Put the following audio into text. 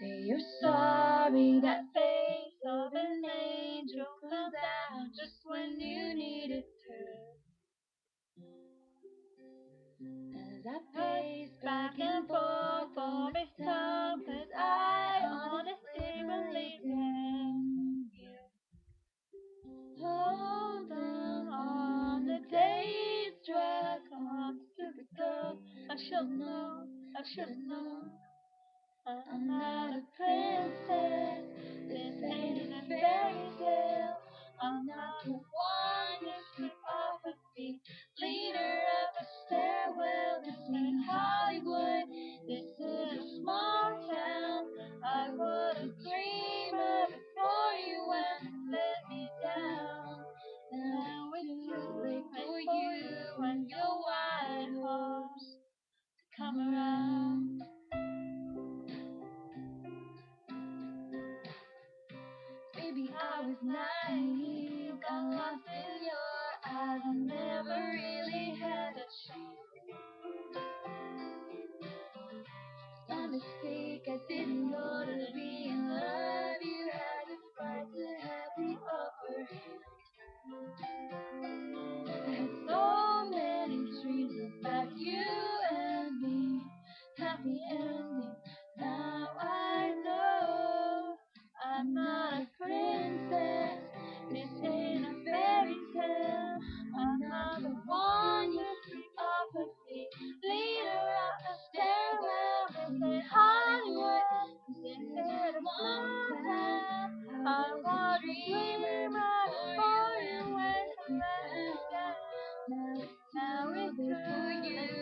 Say you're sorry, that face of an angel comes out just when you need it to. As I pace back and forth all this time, 'cause I honestly believe in you. Hold on the days drag on to the girl. I should know, I should know. I'm not a princess, this ain't a fairy tale. I'm not the one you slip off a feet, leader up a stairwell. This ain't Hollywood, this is a small town. I would've dreamed of it for you when you let me down. Now it's too late for you and your white horse to come around. Baby, I was naive, got lost in your eyes. I never really had a chance. My mistake, I didn't know to be in love. You had the right to have the upper hand. I had so many dreams about you and me, happy ending. Now I know I'm not a princess, this ain't a fairy tale. I'm not the one you keep off her feet, lead her up the stairwell. This ain't Hollywood, this is a small town. I was a dreamer before you went to let me down. Now it's too late for